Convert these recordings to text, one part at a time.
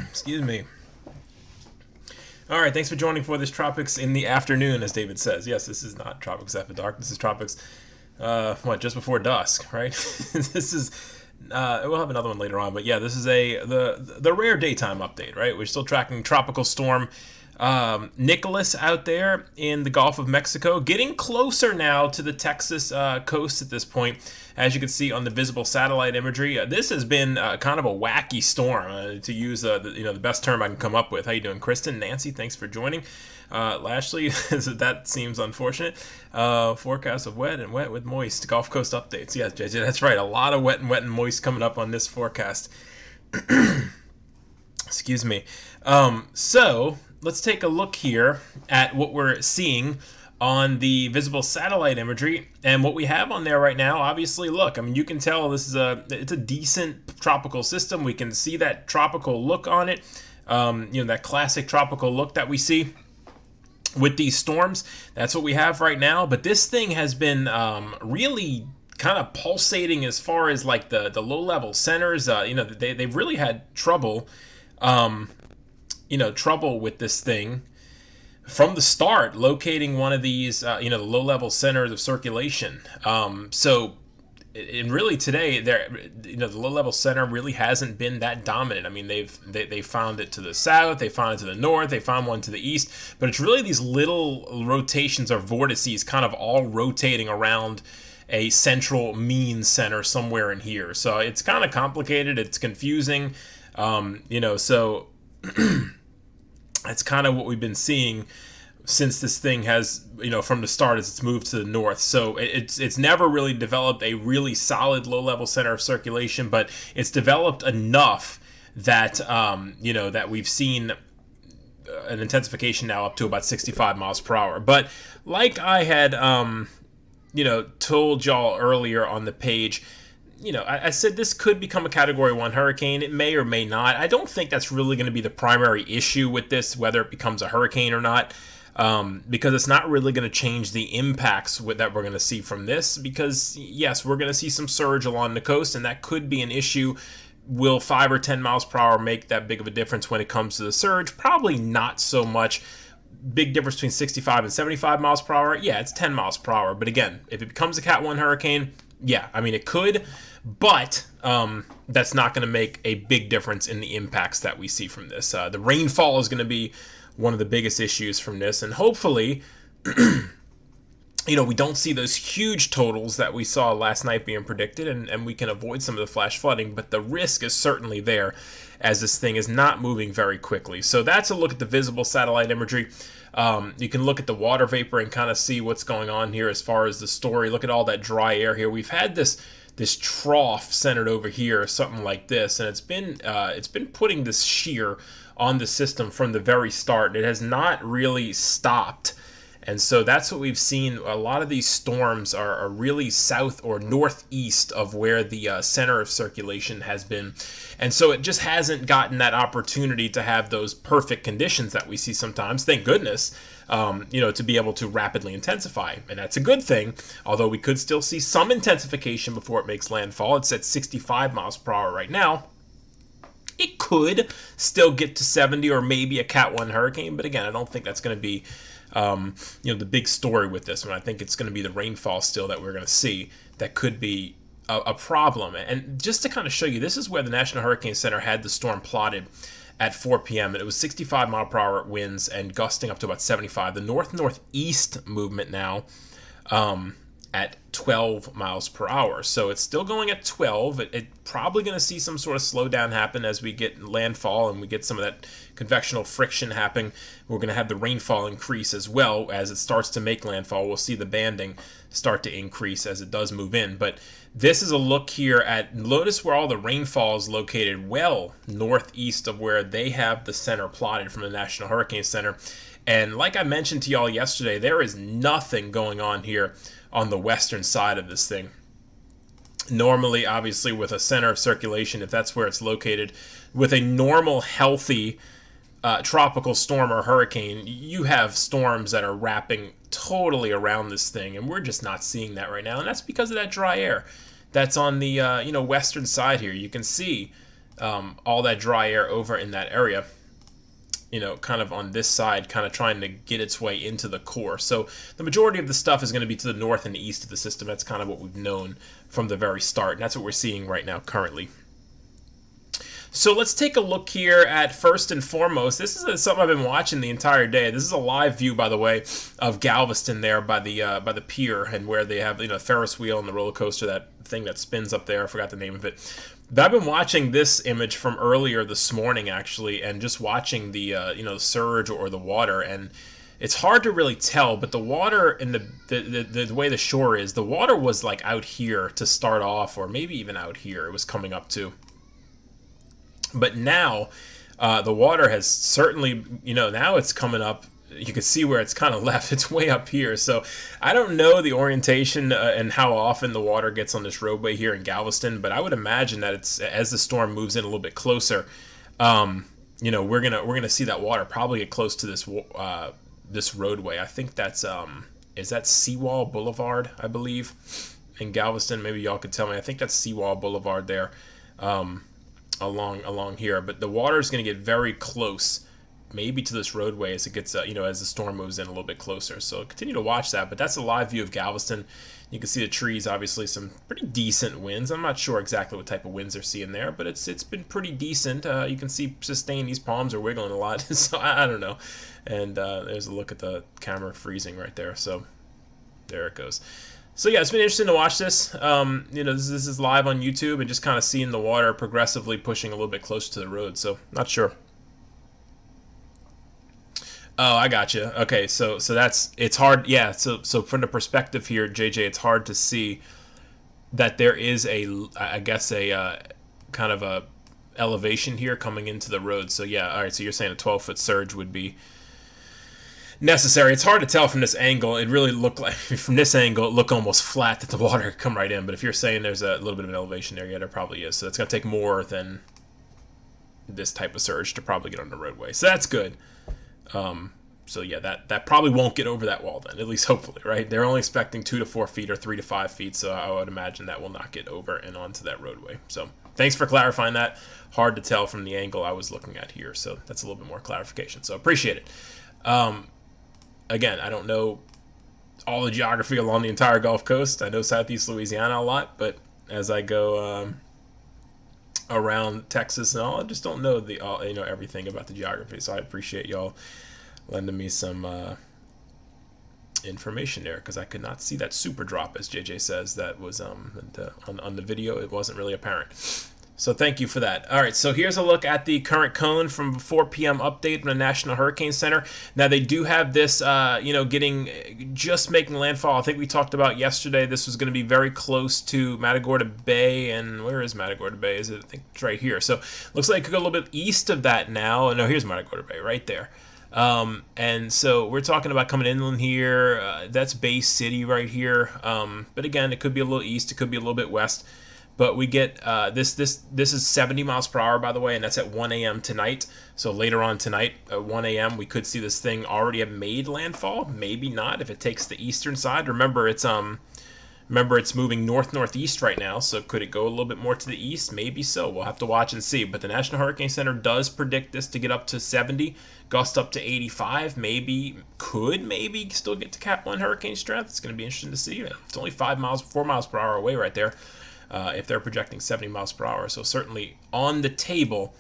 Excuse me. All right, thanks for joining for this Tropics in the Afternoon, as David says. Yes, this is not Tropics After Dark. This is Tropics, just before dusk, right? This is, we'll have another one later on, but yeah, this is the rare daytime update, right? We're still tracking Tropical Storm Nicholas out there in the Gulf of Mexico, getting closer now to the Texas coast at this point. As you can see on the visible satellite imagery, this has been kind of a wacky storm, to use the best term I can come up with. How you doing, Kristen? Nancy, thanks for joining. Lashley, that seems unfortunate. Forecast of wet and wet with moist. Gulf Coast updates. Yes, JJ, that's right. A lot of wet and moist coming up on this forecast. Excuse me. So let's take a look here at what we're seeing on the visible satellite imagery, and what we have on there right now. Obviously, look, I mean, you can tell it's a decent tropical system. We can see that tropical look on it, that classic tropical look that we see with these storms. That's what we have right now. But this thing has been really kind of pulsating as far as like the low level centers. They've really had trouble, trouble with this thing from the start, locating one of these, the low-level centers of circulation. And really today, the low-level center really hasn't been that dominant. I mean, they found it to the south, they found it to the north, they found one to the east, but it's really these little rotations or vortices kind of all rotating around a central mean center somewhere in here. So it's kind of complicated, it's confusing, so that's kind of what we've been seeing since this thing has, from the start as it's moved to the north. So it's never really developed a really solid low-level center of circulation, but it's developed enough that, that we've seen an intensification now up to about 65 miles per hour. But like I had, told y'all earlier on the page, I said this could become a Category 1 hurricane. It may or may not. I don't think that's really going to be the primary issue with this, whether it becomes a hurricane or not, because it's not really going to change the impacts that we're going to see from this, because, yes, we're going to see some surge along the coast, and that could be an issue. Will 5 or 10 miles per hour make that big of a difference when it comes to the surge? Probably not so much. Big difference between 65 and 75 miles per hour? Yeah, it's 10 miles per hour. But again, if it becomes a Cat 1 hurricane, yeah, I mean, it could, but that's not going to make a big difference in the impacts that we see from this. The rainfall is going to be one of the biggest issues from this, and hopefully, we don't see those huge totals that we saw last night being predicted, and we can avoid some of the flash flooding, but the risk is certainly there as this thing is not moving very quickly. So that's a look at the visible satellite imagery. You can look at the water vapor and kind of see what's going on here as far as the story. Look at all that dry air here. We've had this trough centered over here, something like this, and it's been putting this shear on the system from the very start. It has not really stopped. And so that's what we've seen. A lot of these storms are really south or northeast of where the center of circulation has been. And so it just hasn't gotten that opportunity to have those perfect conditions that we see sometimes. Thank goodness, to be able to rapidly intensify. And that's a good thing, although we could still see some intensification before it makes landfall. It's at 65 miles per hour right now. It could still get to 70 or maybe a Cat 1 hurricane. But again, I don't think that's going to be the big story with this one. I think it's going to be the rainfall still that we're going to see that could be a problem. And just to kind of show you, this is where the National Hurricane Center had the storm plotted at 4 p.m. and it was 65 mile per hour winds and gusting up to about 75. The north-northeast movement now at 12 miles per hour. So it's still going at 12. It's probably going to see some sort of slowdown happen as we get landfall and we get some of that convectional friction happening. We're going to have the rainfall increase as well as it starts to make landfall. We'll see the banding start to increase as it does move in. But this is a look here at, notice where all the rainfall is located, well northeast of where they have the center plotted from the National Hurricane Center. And like I mentioned to y'all yesterday, there is nothing going on here on the western side of this thing. Normally, obviously, with a center of circulation, if that's where it's located, with a normal, healthy tropical storm or hurricane, you have storms that are wrapping totally around this thing, and we're just not seeing that right now, and that's because of that dry air that's on the western side here. You can see all that dry air over in that area, kind of on this side, kind of trying to get its way into the core. So the majority of the stuff is going to be to the north and the east of the system. That's kind of what we've known from the very start, and that's what we're seeing right now currently. So let's take a look here at, first and foremost, this is something I've been watching the entire day. This is a live view, by the way, of Galveston there by the pier, and where they have Ferris wheel and the roller coaster, that thing that spins up there. I forgot the name of it. But I've been watching this image from earlier this morning, actually, and just watching the surge or the water, and it's hard to really tell, but the water and the way the shore is, the water was like out here to start off, or maybe even out here it was coming up to. But now, the water has certainly, now it's coming up. You can see where it's kind of left. It's way up here. So I don't know the orientation and how often the water gets on this roadway here in Galveston, but I would imagine that it's, as the storm moves in a little bit closer, we're gonna see that water probably get close to this roadway. I think that's is that Seawall Boulevard, I believe, in Galveston. Maybe y'all could tell me. I think that's Seawall Boulevard there. Along here, but the water is going to get very close, maybe to this roadway as it gets, as the storm moves in a little bit closer. So continue to watch that. But that's a live view of Galveston. You can see the trees, obviously some pretty decent winds. I'm not sure exactly what type of winds they're seeing there, but it's been pretty decent. You can see sustain. These palms are wiggling a lot, so I don't know. And there's a look at the camera freezing right there. So there it goes. So yeah, it's been interesting to watch this. This is live on YouTube, and just kind of seeing the water progressively pushing a little bit closer to the road. So not sure. Oh, I got you. Okay, so it's hard. Yeah. So from the perspective here, JJ, it's hard to see that there is a kind of a elevation here coming into the road. So yeah, all right. So you're saying a 12-foot surge would be necessary. It's hard to tell from this angle. It really looked like, from this angle, it looked almost flat that the water could come right in. But if you're saying there's a little bit of an elevation there, yeah, there probably is. So it's going to take more than this type of surge to probably get on the roadway. So that's good. So yeah, that probably won't get over that wall then, at least hopefully, right? They're only expecting 2 to 4 feet or 3 to 5 feet, so I would imagine that will not get over and onto that roadway. So thanks for clarifying that. Hard to tell from the angle I was looking at here, so that's a little bit more clarification. So appreciate it. Again, I don't know all the geography along the entire Gulf Coast. I know Southeast Louisiana a lot, but as I go around Texas and all, I just don't know everything about the geography. So I appreciate y'all lending me some information there, because I could not see that super drop, as JJ says. That was on the video. It wasn't really apparent. So thank you for that. All right, so here's a look at the current cone from 4 p.m. update from the National Hurricane Center. Now, they do have this, just making landfall. I think we talked about yesterday this was going to be very close to Matagorda Bay. And where is Matagorda Bay? I think it's right here. So looks like it could go a little bit east of that now. No, here's Matagorda Bay right there. And so we're talking about coming inland here. That's Bay City right here. But again, it could be a little east. It could be a little bit west. But we get this is 70 miles per hour, by the way, and that's at 1 a.m. tonight. So later on tonight at 1 a.m. we could see this thing already have made landfall. Maybe not if it takes the eastern side. Remember, it's moving north-northeast right now. So could it go a little bit more to the east? Maybe so. We'll have to watch and see. But the National Hurricane Center does predict this to get up to 70, gust up to 85. Could still get to Cat 1 hurricane strength. It's going to be interesting to see. It's only 4 miles per hour away right there. If they're projecting 70 miles per hour. So certainly on the table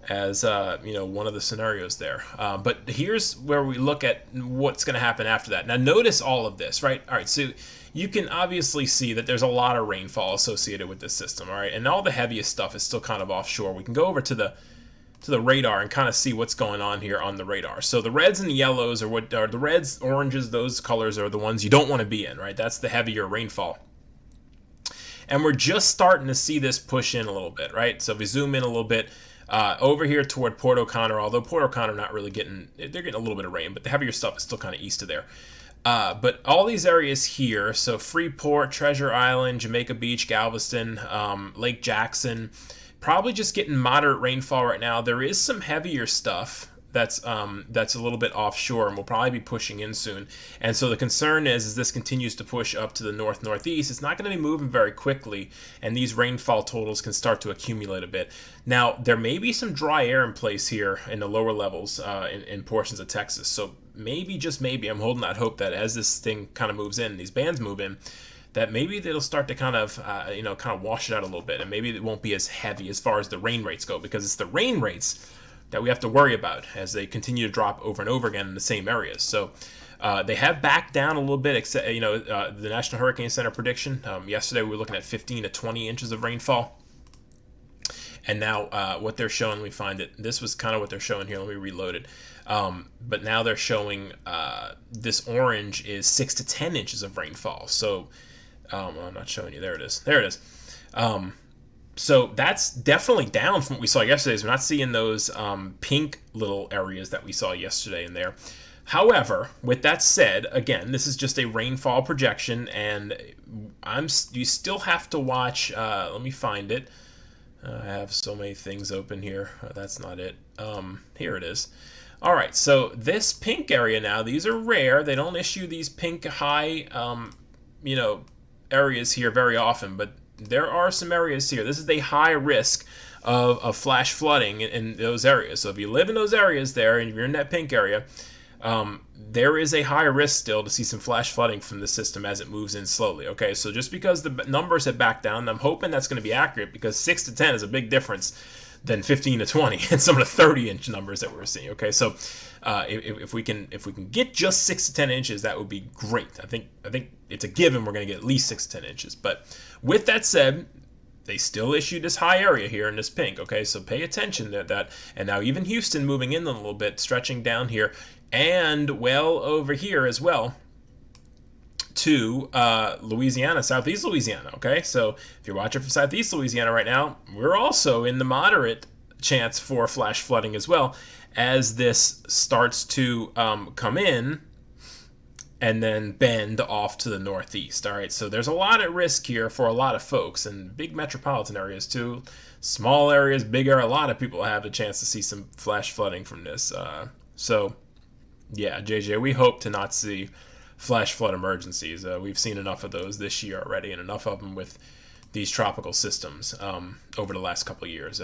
as one of the scenarios there. But here's where we look at what's going to happen after that. Now notice all of this, right? All right, so you can obviously see that there's a lot of rainfall associated with this system, all right? And all the heaviest stuff is still kind of offshore. We can go over to the radar and kind of see what's going on here on the radar. So the reds and the yellows are the reds, oranges, those colors are the ones you don't want to be in, right? That's the heavier rainfall. And we're just starting to see this push in a little bit, right? So if we zoom in a little bit, over here toward Port O'Connor, although Port O'Connor they're getting a little bit of rain, but the heavier stuff is still kind of east of there. But all these areas here, so Freeport, Treasure Island, Jamaica Beach, Galveston, Lake Jackson, probably just getting moderate rainfall right now. There is some heavier stuff that's a little bit offshore and will probably be pushing in soon. And so the concern is this continues to push up to the northeast. It's not going to be moving very quickly, and these rainfall totals can start to accumulate a bit. Now there may be some dry air in place here in the lower levels in portions of Texas. So maybe, just maybe, I'm holding out hope that as this thing kind of moves in, these bands move in, that maybe it'll start to kind of wash it out a little bit, and maybe it won't be as heavy as far as the rain rates go, because it's the rain rates that we have to worry about as they continue to drop over and over again in the same areas. So they have backed down a little bit, except the National Hurricane Center prediction yesterday we were looking at 15 to 20 inches of rainfall, and now what they're showing, we find it, this was kind of what they're showing here. Let me reload it. But now they're showing this orange is 6 to 10 inches of rainfall. So I'm not showing you. There it is. There it is. So that's definitely down from what we saw yesterday. So we're not seeing those pink little areas that we saw yesterday in there. However, with that said, again, this is just a rainfall projection, and you still have to watch. Let me find it. I have so many things open here. That's not it. Here it is. All right, so this pink area now, these are rare. They don't issue these pink high, areas here very often, but there are some areas here. This is a high risk of flash flooding in those areas. So if you live in those areas there, and you're in that pink area, there is a high risk still to see some flash flooding from the system as it moves in slowly. Okay, so just because the numbers have backed down, I'm hoping that's going to be accurate, because 6 to 10 is a big difference than 15 to 20 and some of the 30-inch numbers that we're seeing. Okay, so if we can get just 6 to 10 inches, that would be great. I think it's a given we're going to get at least 6 to 10 inches. But with that said, they still issued this high area here in this pink. Okay, so pay attention to that. And now even Houston moving in a little bit, stretching down here, and well over here as well to Louisiana, southeast Louisiana. Okay, so if you're watching from southeast Louisiana right now, we're also in the moderate chance for flash flooding as well, as this starts to come in and then bend off to the northeast. All right, so there's a lot at risk here for a lot of folks, and big metropolitan areas too, small areas, bigger. A lot of people have a chance to see some flash flooding from this. So yeah, JJ, we hope to not see flash flood emergencies. We've seen enough of those this year already, and enough of them with these tropical systems over the last couple of years.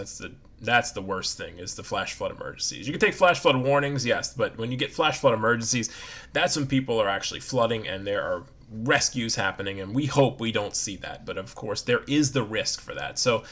That's the worst thing, is the flash flood emergencies. You can take flash flood warnings, yes, but when you get flash flood emergencies, that's when people are actually flooding and there are rescues happening, and we hope we don't see that. But of course, there is the risk for that. So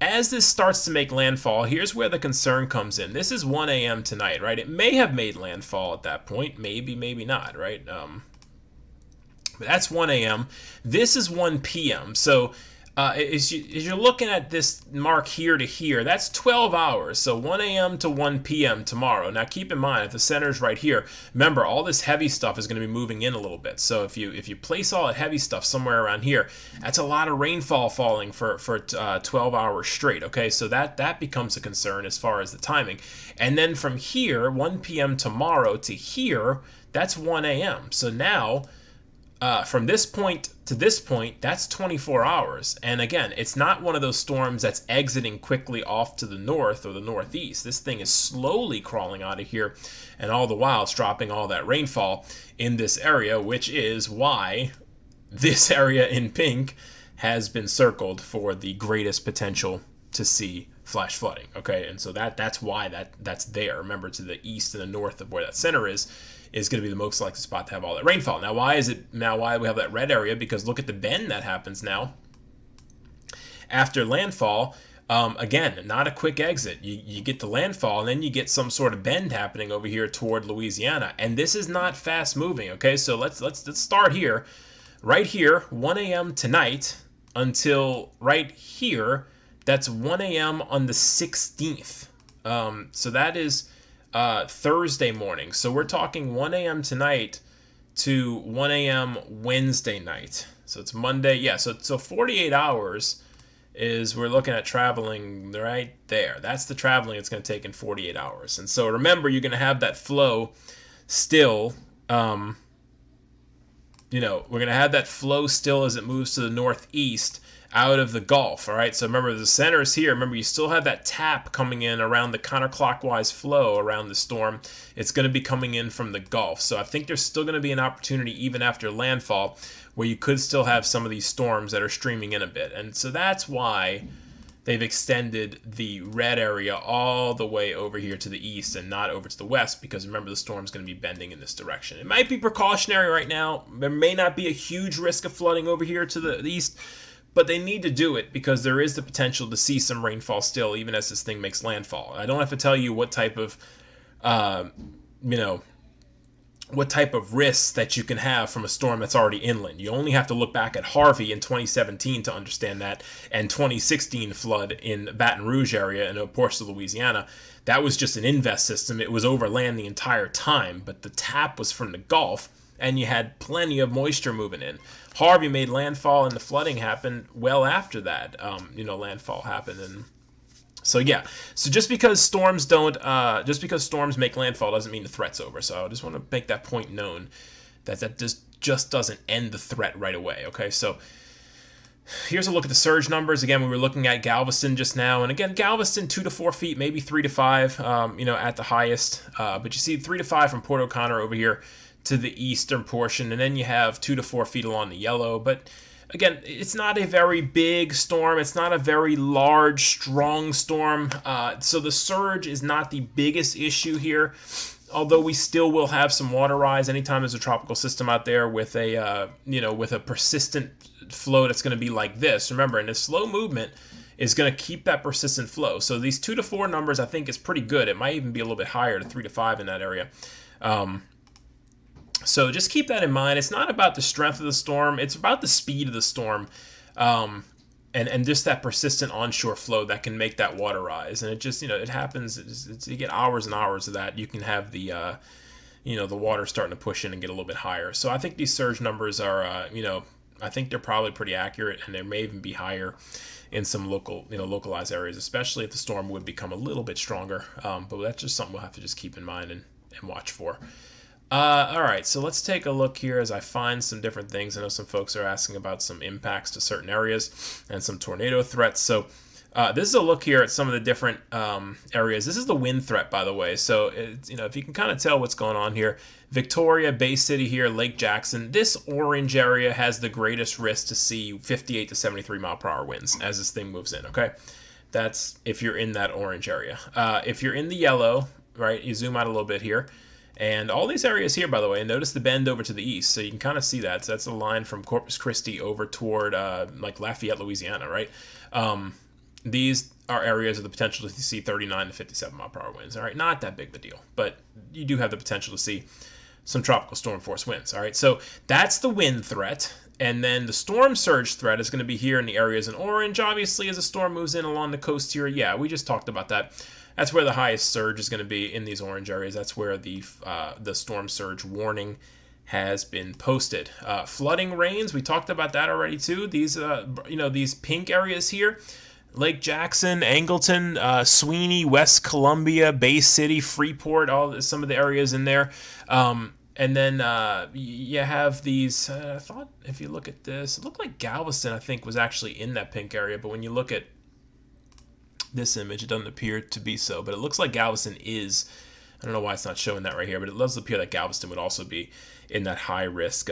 as this starts to make landfall, here's where the concern comes in. This is 1 a.m. tonight, right? It may have made landfall at that point. Maybe, maybe not, right? But that's 1 a.m. This is 1 p.m. So as you're looking at this mark here to here, that's 12 hours. So 1 a.m. to 1 p.m. tomorrow. Now keep in mind, if the center's right here, remember all this heavy stuff is going to be moving in a little bit. So if you place all that heavy stuff somewhere around here, that's a lot of rainfall falling for 12 hours straight. Okay, so that becomes a concern as far as the timing. And then from here, 1 p.m. tomorrow to here, that's 1 a.m. So now from this point to this point, that's 24 hours. And again, it's not one of those storms that's exiting quickly off to the north or the northeast. This thing is slowly crawling out of here, and all the while it's dropping all that rainfall in this area, which is why this area in pink has been circled for the greatest potential to see flash flooding. Okay, and so that's why that's there. Remember, to the east and the north of where that center is going to be the most likely spot to have all that rainfall. Now, why we have that red area? Because look at the bend that happens now after landfall. Again, not a quick exit. You get the landfall, and then you get some sort of bend happening over here toward Louisiana, and this is not fast moving. Okay, so let's start here, right here, 1 a.m. tonight until right here. That's 1 a.m. on the 16th. So that is Thursday morning. So we're talking 1 a.m. tonight to 1 a.m. Wednesday night. So it's Monday. Yeah, so 48 hours is we're looking at traveling right there. That's the traveling it's going to take in 48 hours. And so remember, you're going to have that flow still we're going to have that flow still as it moves to the northeast out of the Gulf. All right, so remember the center is here. Remember, you still have that tap coming in around the counterclockwise flow around the storm. It's going to be coming in from the Gulf. So I think there's still going to be an opportunity even after landfall where you could still have some of these storms that are streaming in a bit. And so that's why they've extended the red area all the way over here to the east and not over to the west, because remember, the storm's going to be bending in this direction. It might be precautionary right now. There may not be a huge risk of flooding over here to the east, but they need to do it because there is the potential to see some rainfall still, even as this thing makes landfall. I don't have to tell you what type of, what type of risks that you can have from a storm that's already inland. You only have to look back at Harvey in 2017 to understand that, and 2016 flood in Baton Rouge area and a portion of Louisiana. That was just an invest system. It was over land the entire time, but the tap was from the Gulf, and you had plenty of moisture moving in. Harvey made landfall, and the flooding happened well after that. Landfall happened, and so yeah. So just because storms make landfall doesn't mean the threat's over. So I just want to make that point known that just doesn't end the threat right away. Okay, so here's a look at the surge numbers. Again, we were looking at Galveston just now, and again, Galveston 2 to 4 feet, maybe 3 to 5, at the highest. But you see 3 to 5 from Port O'Connor over here to the eastern portion, and then you have 2 to 4 feet along the yellow. But again, it's not a very big storm. It's not a very large, strong storm. So the surge is not the biggest issue here, although we still will have some water rise anytime there's a tropical system out there with a persistent flow that's going to be like this. Remember, and the slow movement is going to keep that persistent flow. So these 2 to 4 numbers I think is pretty good. It might even be a little bit higher to 3 to 5 in that area. So just keep that in mind. It's not about the strength of the storm. It's about the speed of the storm, and just that persistent onshore flow that can make that water rise. And it just, it happens. You get hours and hours of that. You can have the water starting to push in and get a little bit higher. So I think these surge numbers are, I think they're probably pretty accurate, and they may even be higher in some localized areas, especially if the storm would become a little bit stronger. But that's just something we'll have to just keep in mind and watch for. All right, so let's take a look here as I find some different things. I know some folks are asking about some impacts to certain areas and some tornado threats. So this is a look here at some of the different areas. This is the wind threat, by the way. So, if you can kind of tell what's going on here, Victoria, Bay City here, Lake Jackson, this orange area has the greatest risk to see 58 to 73 mile per hour winds as this thing moves in, okay? That's if you're in that orange area. If you're in the yellow, right, you zoom out a little bit here. And all these areas here, by the way, notice the bend over to the east, so you can kind of see that. So that's a line from Corpus Christi over toward like Lafayette, Louisiana, right? These are areas of the potential to see 39 to 57 mile per hour winds. All right, not that big of a deal, but you do have the potential to see some tropical storm force winds. All right, so that's the wind threat. And then the storm surge threat is going to be here in the areas in orange. Obviously, as a storm moves in along the coast here, yeah, we just talked about that. That's where the highest surge is going to be, in these orange areas. That's where the storm surge warning has been posted. Flooding rains, we talked about that already too. These these pink areas here, Lake Jackson, Angleton, Sweeney, West Columbia, Bay City, Freeport, some of the areas in there. And then you have these, I thought if you look at this, it looked like Galveston, I think, was actually in that pink area. But when you look at this image, it doesn't appear to be so. But it looks like Galveston is, I don't know why it's not showing that right here, but it does appear that Galveston would also be in that high risk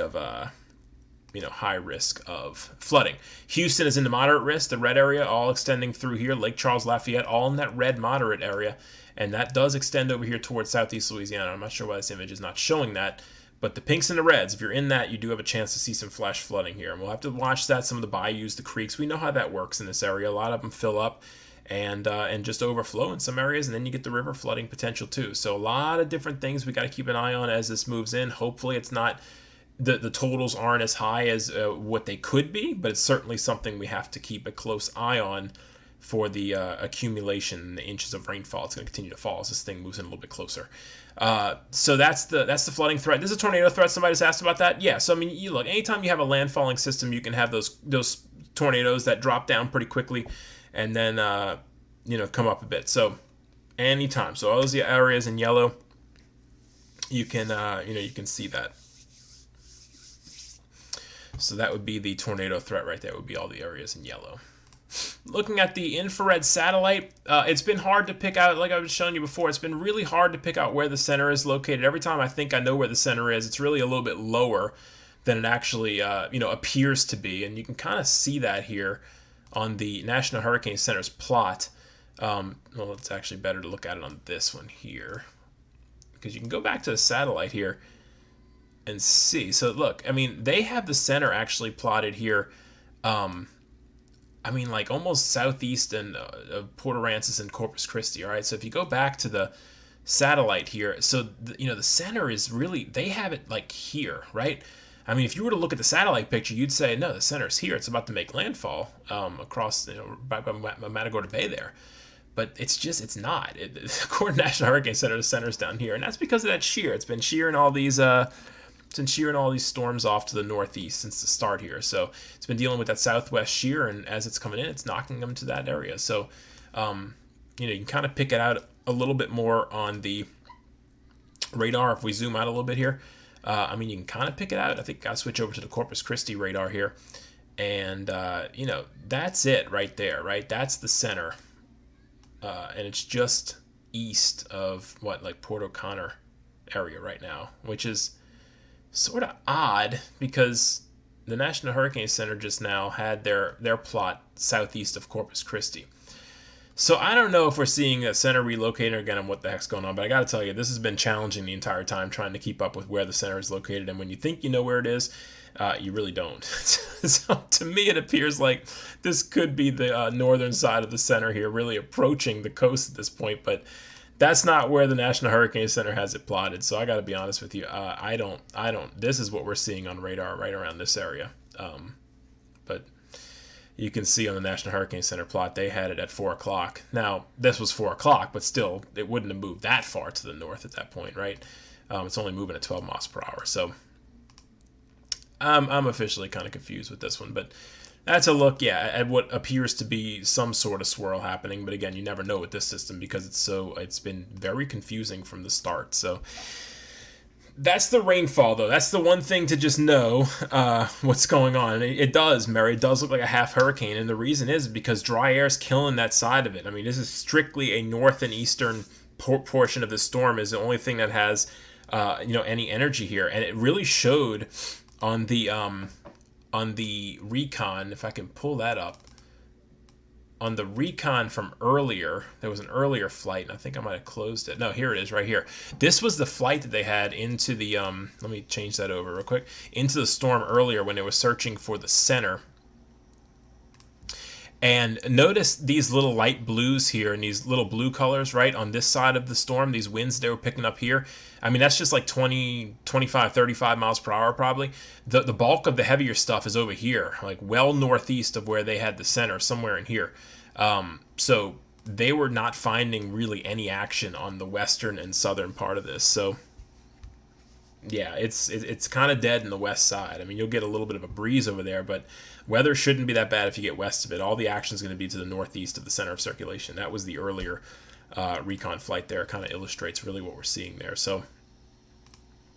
of flooding. Houston is in the moderate risk, the red area, all extending through here. Lake Charles, Lafayette, all in that red moderate area. And that does extend over here towards southeast Louisiana. I'm not sure why this image is not showing that. But the pinks and the reds, if you're in that, you do have a chance to see some flash flooding here. And we'll have to watch that. Some of the bayous, the creeks, we know how that works in this area. A lot of them fill up and just overflow in some areas. And then you get the river flooding potential too. So a lot of different things we got to keep an eye on as this moves in. Hopefully it's not, the totals aren't as high as what they could be. But it's certainly something we have to keep a close eye on for the accumulation, the inches of rainfall. It's going to continue to fall as this thing moves in a little bit closer. So that's the flooding threat. This is a tornado threat. Somebody just asked about that. Yeah. So I mean, you look, anytime you have a landfalling system, you can have those tornadoes that drop down pretty quickly, and then come up a bit. So anytime. So all those areas in yellow, you can you can see that. So that would be the tornado threat right there, would be all the areas in yellow. Looking at the infrared satellite, it's been hard to pick out, like I was showing you before, it's been really hard to pick out where the center is located. Every time I think I know where the center is, it's really a little bit lower than it actually appears to be. And you can kind of see that here on the National Hurricane Center's plot. Well, it's actually better to look at it on this one here, because you can go back to the satellite here and see. So look, I mean, they have the center actually plotted here, like almost southeast of Port Aransas and Corpus Christi. All right, so if you go back to the satellite here, so the center is really, they have it like here, right? I mean, if you were to look at the satellite picture, you'd say, no, the center's here. It's about to make landfall across by Matagorda Bay there. But it's not. According to National Hurricane Center, the center's down here, and that's because of that shear. It's been shearing all these storms off to the northeast since the start here. So it's been dealing with that southwest shear, and as it's coming in, it's knocking them to that area. So, you can kind of pick it out a little bit more on the radar. If we zoom out a little bit here, you can kind of pick it out. I think I'll switch over to the Corpus Christi radar here, and that's it right there. Right, that's the center, and it's just east of Port O'Connor area right now, which is sort of odd because the National Hurricane Center just now had their plot southeast of Corpus Christi. So I don't know if we're seeing a center relocating again and what the heck's going on, but I got to tell you, this has been challenging the entire time trying to keep up with where the center is located, and when you think you know where it is, you really don't. So to me, it appears like this could be the northern side of the center here, really approaching the coast at this point, but that's not where the National Hurricane Center has it plotted. So I got to be honest with you, I don't. This is what we're seeing on radar right around this area. But you can see on the National Hurricane Center plot, they had it at 4 o'clock. Now, this was 4 o'clock, but still, it wouldn't have moved that far to the north at that point, right? It's only moving at 12 miles per hour. So I'm officially kind of confused with this one, but that's a look, at what appears to be some sort of swirl happening. But again, you never know with this system because it's been very confusing from the start. So that's the rainfall, though. That's the one thing to just know what's going on. And it does, Mary. It does look like a half hurricane. And the reason is because dry air is killing that side of it. I mean, this is strictly a north and eastern portion of the storm is the only thing that has, any energy here. And it really showed on the recon, if I can pull that up. On the recon from earlier, there was an earlier flight, and I think I might have closed it. No, here it is, right here. This was the flight that they had into the, let me change that over real quick, into the storm earlier when they were searching for the center. And notice these little light blues here and these little blue colors, right, on this side of the storm, these winds they were picking up here. I mean, that's just like 20, 25, 35 miles per hour probably. The bulk of the heavier stuff is over here, like well northeast of where they had the center, somewhere in here. So they were not finding really any action on the western and southern part of this. So yeah, it's kind of dead in the west side. I mean, you'll get a little bit of a breeze over there, but weather shouldn't be that bad if you get west of it. All the action is going to be to the northeast of the center of circulation. That was the earlier recon flight there. It kind of illustrates really what we're seeing there. So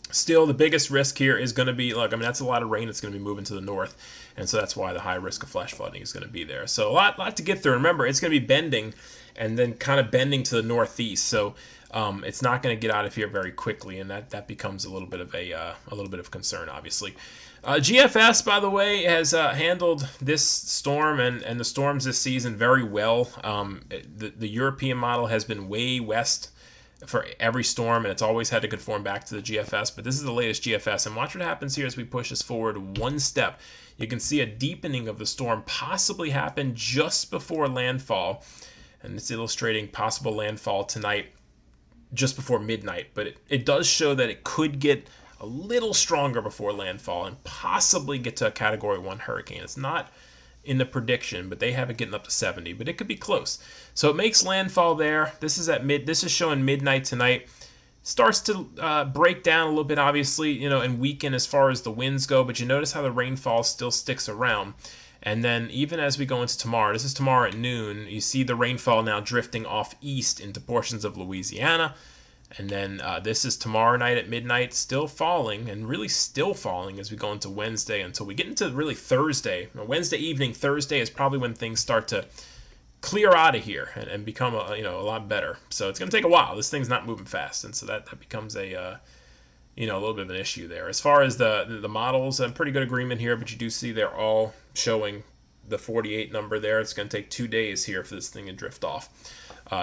still, the biggest risk here is going to be, that's a lot of rain that's going to be moving to the north, and so that's why the high risk of flash flooding is going to be there. So a lot to get through. Remember, it's going to be bending and then kind of bending to the northeast. So it's not going to get out of here very quickly, and that becomes a little bit of concern, obviously. GFS, by the way, has handled this storm and the storms this season very well. The European model has been way west for every storm, and it's always had to conform back to the GFS, but this is the latest GFS. And watch what happens here as we push this forward one step. You can see a deepening of the storm possibly happen just before landfall, and it's illustrating possible landfall tonight just before midnight, but it does show that it could get a little stronger before landfall and possibly get to a Category 1 hurricane. It's not in the prediction, but they have it getting up to 70, but it could be close. So it makes landfall there. This is showing midnight tonight. Starts to break down a little bit, obviously, and weaken as far as the winds go, but you notice how the rainfall still sticks around. And then even as we go into tomorrow, this is tomorrow at noon, you see the rainfall now drifting off east into portions of Louisiana. And then this is tomorrow night at midnight, still falling, and really still falling as we go into Wednesday until we get into really Thursday. Wednesday evening, Thursday is probably when things start to clear out of here and become a lot better. So it's going to take a while. This thing's not moving fast, and so that becomes a little bit of an issue there. As far as the models, a pretty good agreement here, but you do see they're all showing the 48 number there. It's going to take 2 days here for this thing to drift off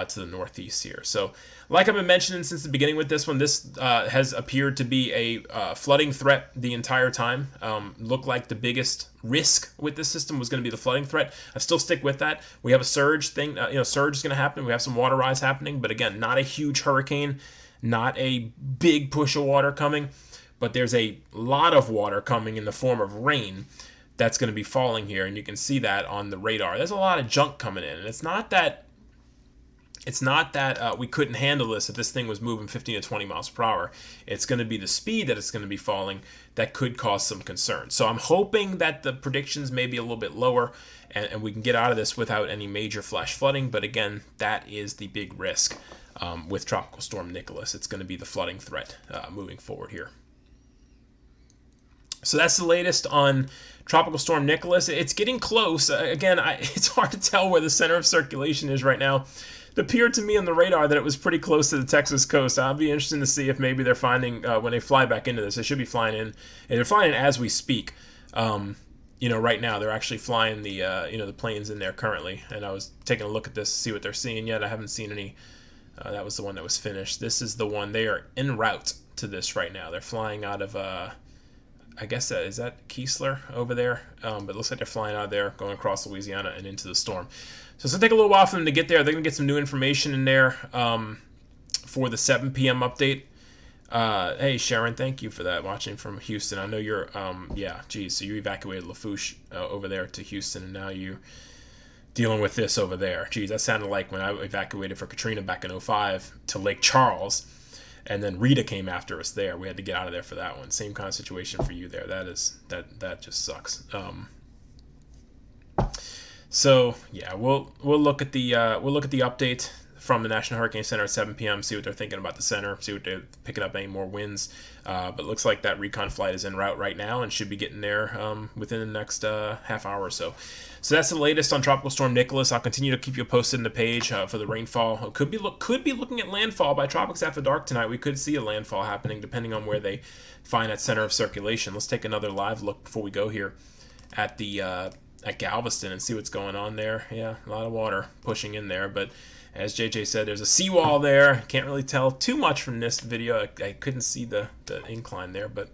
to the northeast here. So like I've been mentioning since the beginning with this one, this has appeared to be a flooding threat the entire time. Looked like the biggest risk with this system was going to be the flooding threat. I still stick with that. We have a surge thing, surge is going to happen. We have some water rise happening, but again, not a huge hurricane, not a big push of water coming, but there's a lot of water coming in the form of rain that's going to be falling here, and you can see that on the radar. There's a lot of junk coming in, and it's not that we couldn't handle this if this thing was moving 15 to 20 miles per hour. It's going to be the speed that it's going to be falling that could cause some concern. So I'm hoping that the predictions may be a little bit lower and we can get out of this without any major flash flooding. But again, that is the big risk with Tropical Storm Nicholas. It's going to be the flooding threat moving forward here. So that's the latest on Tropical Storm Nicholas. It's getting close. Again, it's hard to tell where the center of circulation is right now. It appeared to me on the radar that it was pretty close to the Texas coast. I'll be interested to see if maybe they're finding, when they fly back into this, they should be flying in. And they're flying in as we speak. Right now they're actually flying the planes in there currently. And I was taking a look at this to see what they're seeing yet. I haven't seen any. That was the one that was finished. This is the one. They are en route to this right now. They're flying out of, I guess is that Keesler over there? But it looks like they're flying out of there, going across Louisiana and into the storm. So it's going to take a little while for them to get there. They're going to get some new information in there for the 7 p.m. update. Hey, Sharon, thank you for that, watching from Houston. I know you're, so you evacuated Lafourche over there to Houston, and now you're dealing with this over there. Geez, that sounded like when I evacuated for Katrina back in 2005 to Lake Charles, and then Rita came after us there. We had to get out of there for that one. Same kind of situation for you there. That just sucks. So yeah, we'll look at the update from the National Hurricane Center at 7 p.m. See what they're thinking about the center. See what they're picking up, any more winds. But it looks like that recon flight is en route right now and should be getting there within the next half hour or so. So that's the latest on Tropical Storm Nicholas. I'll continue to keep you posted in the page for the rainfall. Could be looking at landfall by Tropics After Dark tonight. We could see a landfall happening depending on where they find that center of circulation. Let's take another live look before we go here at the at Galveston and see what's going on there. Yeah, a lot of water pushing in there, but as JJ said, there's a seawall there. Can't really tell too much from this video. I couldn't see the incline there, but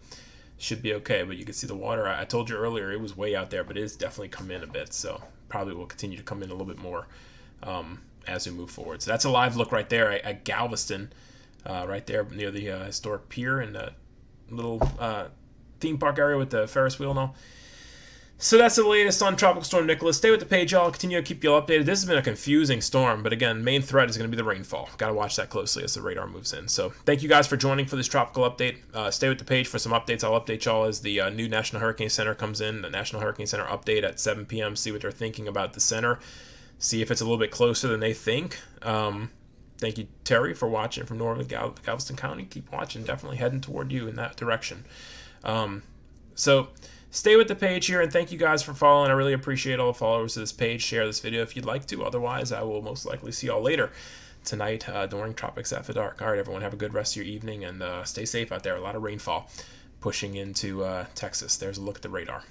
should be okay. But you can see the water. I told you earlier it was way out there, but it has definitely come in a bit. So probably will continue to come in a little bit more as we move forward. So that's a live look right there at Galveston, right there near the historic pier and the little theme park area with the Ferris wheel and all. So that's the latest on Tropical Storm Nicholas. Stay with the page, y'all. I'll continue to keep you updated. This has been a confusing storm, but again, main threat is going to be the rainfall. Got to watch that closely as the radar moves in. So thank you guys for joining for this tropical update. Stay with the page for some updates. I'll update y'all as the new National Hurricane Center comes in. The National Hurricane Center update at 7 p.m. See what they're thinking about the center. See if it's a little bit closer than they think. Thank you, Terry, for watching from Northern Galveston County. Keep watching. Definitely heading toward you in that direction. So stay with the page here, and thank you guys for following. I really appreciate all the followers of this page. Share this video if you'd like to. Otherwise, I will most likely see y'all later tonight during Tropics After Dark. All right, everyone, have a good rest of your evening, and stay safe out there. A lot of rainfall pushing into Texas. There's a look at the radar.